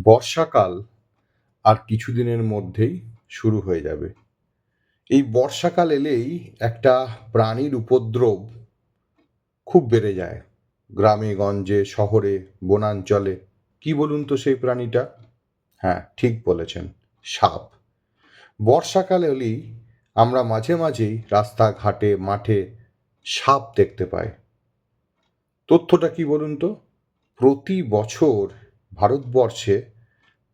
বর্ষাকাল আর কিছুদিনের মধ্যেই শুরু হয়ে যাবে। এই বর্ষাকাল এলেই একটা প্রাণীর উপদ্রব খুব বেড়ে যায়। গ্রামে গঞ্জে, শহরে, বনাঞ্চলে। কি বলুন তো সেই প্রাণীটা? হ্যাঁ, ঠিক বলেছেন, সাপ। বর্ষাকাল এলেই আমরা মাঝে মাঝেই রাস্তাঘাটে, মাঠে সাপ দেখতে পাই। তথ্যটা কি বলুন তো? প্রতি বছর ভারতবর্ষে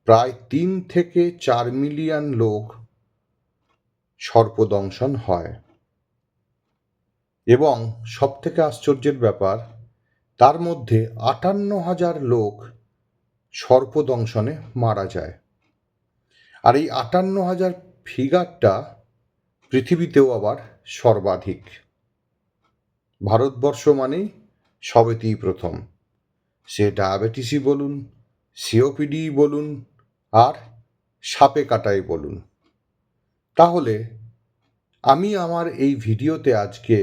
প্রায় 3 থেকে 4 মিলিয়ন লোক সর্পদংশন হয় এবং সবথেকে আশ্চর্যের ব্যাপার, তার মধ্যে 58,000 লোক সর্পদংশনে মারা যায়। আর এই 58,000 ফিগারটা পৃথিবীতেও আবার সর্বাধিক। ভারতবর্ষ মানেই সবেতেই প্রথম। সে ডায়াবেটিসই বলুন, সিওপিডি বলুন, আর সাপে কাটাই বলুন। তাহলে আমি আমার এই ভিডিওতে আজকে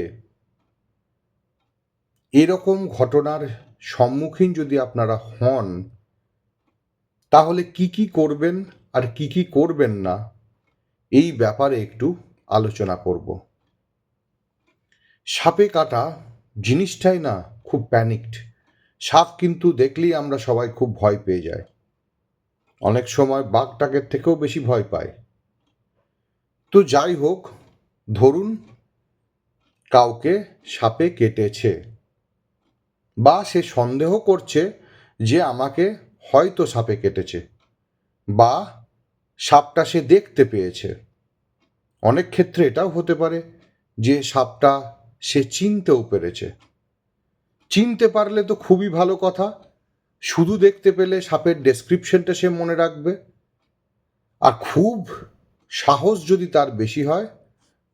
এরকম ঘটনার সম্মুখীন যদি আপনারা হন, তাহলে কি কি করবেন আর কি কি করবেন না, এই ব্যাপারে একটু আলোচনা করব। সাপে কাটা জিনিসটাই না খুব প্যানিকড। সাপ কিন্তু দেখলেই আমরা সবাই খুব ভয় পেয়ে যাই। অনেক সময় বাঘটাকের থেকেও বেশি ভয় পায়। তো যাই হোক, ধরুন কাউকে সাপে কেটেছে, বা সে সন্দেহ করছে যে আমাকে হয়তো সাপে কেটেছে, বা সাপটা সে দেখতে পেয়েছে। অনেক ক্ষেত্রে এটাও হতে পারে যে সাপটা সে চিনতেও পেরেছে। চিনতে পারলে তো খুবই ভালো কথা। শুধু দেখতে পেলে সাপের ডেসক্রিপশনটা সে মনে রাখবে। আর খুব সাহস যদি তার বেশি হয়,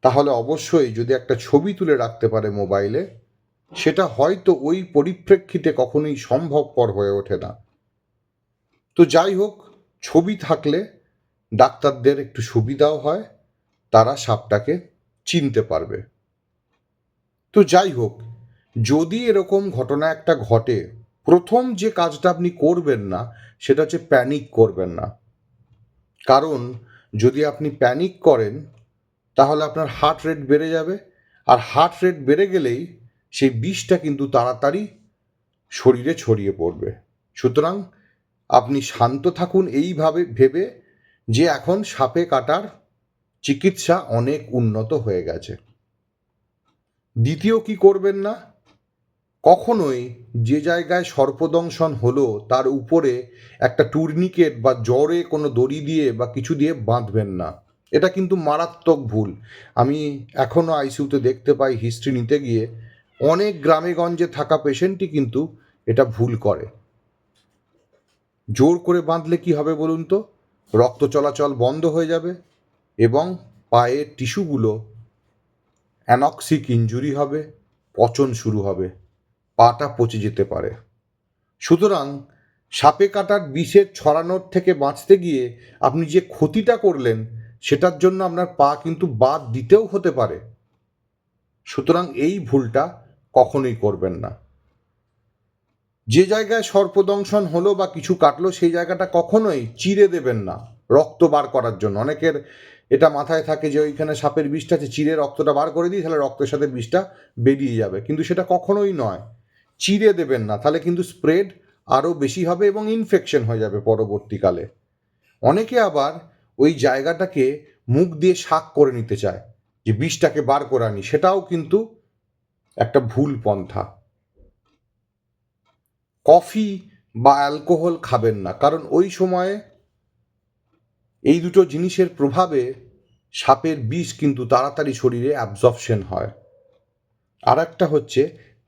তাহলে অবশ্যই যদি একটা ছবি তুলে রাখতে পারে মোবাইলে, সেটা হয়তো ওই পরিপ্রেক্ষিতে কখনোই সম্ভবপর হয়ে ওঠে না। তো যাই হোক, ছবি থাকলে ডাক্তারদের একটু সুবিধাও হয়, তারা সাপটাকে চিনতে পারবে। তো যাই হোক, যদি এরকম ঘটনা একটা ঘটে, প্রথম যে কাজটা আপনি করবেন না সেটা হচ্ছে প্যানিক করবেন না। কারণ যদি আপনি প্যানিক করেন, তাহলে আপনার হার্ট রেট বেড়ে যাবে, আর হার্ট রেট বেড়ে গেলেই সেই বিষটা কিন্তু তাড়াতাড়ি শরীরে ছড়িয়ে পড়বে। সুতরাং আপনি শান্ত থাকুন এইভাবে ভেবে যে এখন সাপে কাটার চিকিৎসা অনেক উন্নত হয়ে গেছে। দ্বিতীয় কি করবেন না, কখনোই যে জায়গায় সর্পদংশন হলো তার উপরে একটা টুর্নিকেট বা জ্বরে কোনো দড়ি দিয়ে বা কিছু দিয়ে বাঁধবেন না। এটা কিন্তু মারাত্মক ভুল। আমি এখনও আইসিইউতে দেখতে পাই, হিস্ট্রি নিতে গিয়ে অনেক গ্রামে গঞ্জে থাকা পেশেন্টই কিন্তু এটা ভুল করে। জোর করে বাঁধলে কি হবে বলুন তো? রক্ত চলাচল বন্ধ হয়ে যাবে এবং পায়ের টিস্যুগুলো অ্যানক্সিক ইনজুরি হবে, পচন শুরু হবে, পাটা পচে যেতে পারে। সুতরাং সাপে কাটার বিষের ছড়ানোর থেকে বাঁচতে গিয়ে আপনি যে ক্ষতিটা করলেন, সেটার জন্য আপনার পা কিন্তু বাদ দিতেও হতে পারে। সুতরাং এই ভুলটা কখনোই করবেন না। যে জায়গায় সর্পদংশন হলো বা কিছু কাটলো, সেই জায়গাটা কখনোই চিরে দেবেন না রক্ত বার করার জন্য। অনেকের এটা মাথায় থাকে যে ওইখানে সাপের বিষটা আছে, চিরে রক্তটা বার করে দিই, তাহলে রক্তের সাথে বিষটা বেরিয়ে যাবে। কিন্তু সেটা কখনোই নয়। চিরে দেবেন না, তাহলে কিন্তু স্প্রেড আরও বেশি হবে এবং ইনফেকশন হয়ে যাবে পরবর্তীকালে। অনেকে আবার ওই জায়গাটাকে মুখ দিয়ে শাক করে নিতে চায় যে বিষটাকে বার করে আনি, সেটাও কিন্তু একটা ভুল পন্থা। কফি বা অ্যালকোহল খাবেন না, কারণ ওই সময়ে এই দুটো জিনিসের প্রভাবে সাপের বিষ কিন্তু তাড়াতাড়ি শরীরে অ্যাবজর্পশন হয়। আর একটা হচ্ছে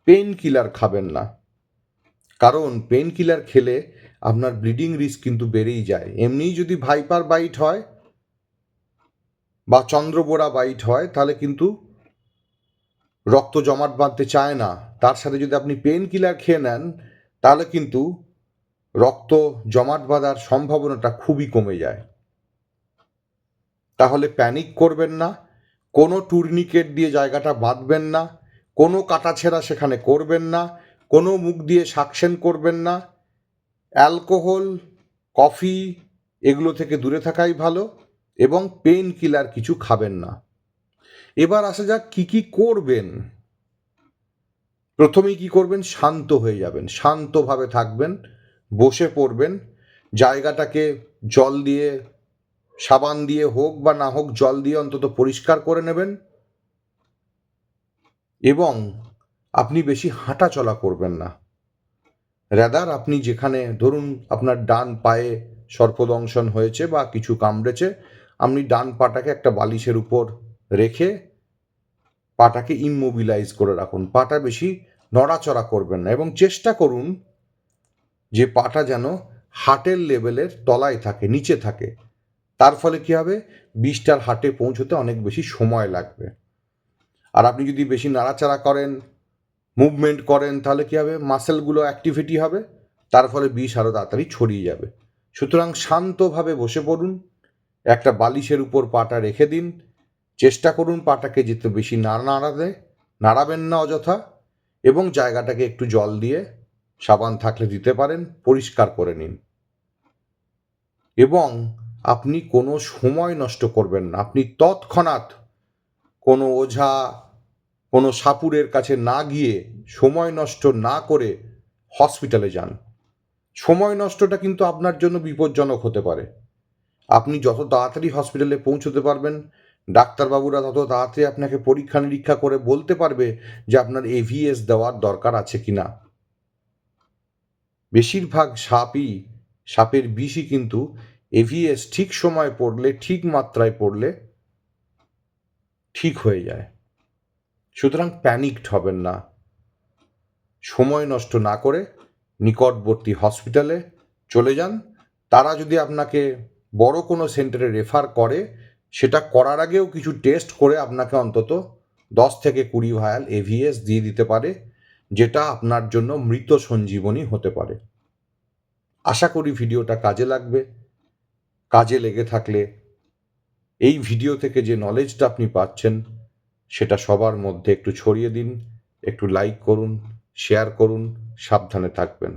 পেন কিলার খাবেন না, কারণ পেন কিলার খেলে আপনার ব্লিডিং রিস্ক কিন্তু বেড়েই যায়। এমনিই যদি ভাইপার বাইট হয় বা চন্দ্রবোরা বাইট হয়, তাহলে কিন্তু রক্ত জমাট বাঁধতে চায় না। তার সাথে যদি আপনি পেন কিলার খেয়ে নেন, তাহলে কিন্তু রক্ত জমাট বাঁধার সম্ভাবনাটা খুবই কমে যায়। তাহলে প্যানিক করবেন না, কোনো টুর্নিকেট দিয়ে জায়গাটা বাঁধবেন না, কোনো কাটাছেঁড়া সেখানে করবেন না, কোনো মুখ দিয়ে সাকশন করবেন না। অ্যালকোহল কফি এগুলো থেকে দূরে থাকাই ভালো, এবং পেন কিলার কিছু খাবেন না। এবার আসা যাক কি করবেন। প্রথমেই কি করবেন, শান্ত হয়ে যাবেন, শান্তভাবে থাকবেন, বসে পড়বেন, জায়গাটাকে জল দিয়ে, সাবান দিয়ে হোক বা না হোক, জল দিয়ে অন্তত পরিষ্কার করে নেবেন, এবং আপনি বেশি হাঁটা চলা করবেন না। রাদার আপনি যেখানে ধরুন আপনার ডান পায়ে সর্পদংশন হয়েছে বা কিছু কামড়েছে, আপনি ডান পাটাকে একটা বালিশের উপর রেখে পাটাকে ইমমোবিলাইজ করে রাখুন, পাটা বেশি নড়াচড়া করবেন না, এবং চেষ্টা করুন যে পাটা যেন হার্টের লেভেলের তলায় থাকে, নিচে থাকে। তার ফলে কি হবে, বিষটার হার্টে পৌঁছতে অনেক বেশি সময় লাগবে। আর আপনি যদি বেশি নাড়াচাড়া করেন, মুভমেন্ট করেন, তাহলে কি হবে, মাসেলগুলো অ্যাক্টিভিটি হবে, তার ফলে বিষ আরও তাড়াতাড়ি ছড়িয়ে যাবে। সুতরাং শান্তভাবে বসে পড়ুন, একটা বালিশের উপর পাটা রেখে দিন, চেষ্টা করুন পাটাকে যেতে বেশি নাড়াবেন না অযথা, এবং জায়গাটাকে একটু জল দিয়ে, সাবান থাকলে দিতে পারেন, পরিষ্কার করে নিন। এবং আপনি কোনো সময় নষ্ট করবেন না, আপনি তৎক্ষণাৎ কোনো ওঝা, কোনো সাপুড়ের কাছে না গিয়ে, সময় নষ্ট না করে হসপিটালে যান। সময় নষ্টটা কিন্তু আপনার জন্য বিপজ্জনক হতে পারে। আপনি যত তাড়াতাড়ি হসপিটালে পৌঁছতে পারবেন, ডাক্তারবাবুরা তত তাড়াতাড়ি আপনাকে পরীক্ষা নিরীক্ষা করে বলতে পারবে যে আপনার এভিএস দেওয়ার দরকার আছে কিনা। বেশিরভাগ সাপের বিষই কিন্তু এভিএস ঠিক সময় পড়লে, ঠিক মাত্রায় পড়লে ঠিক হয়ে যায়। সুতরাং প্যানিকড হবেন না, সময় নষ্ট না করে নিকটবর্তী হসপিটালে চলে যান। তারা যদি আপনাকে বড় কোনো সেন্টারে রেফার করে, সেটা করার আগেও কিছু টেস্ট করে আপনাকে অন্তত 10 থেকে 20 ভায়াল এভিএস দিয়ে দিতে পারে, যেটা আপনার জন্য মৃত সঞ্জীবনী হতে পারে। আশা করি ভিডিওটা কাজে লাগবে। কাজে লেগে থাকলে এই ভিডিও থেকে যে নলেজটা আপনি পাচ্ছেন, সেটা সবার মধ্যে একটু ছড়িয়ে দিন, একটু লাইক করুন, শেয়ার করুন, সাবধানে থাকবেন।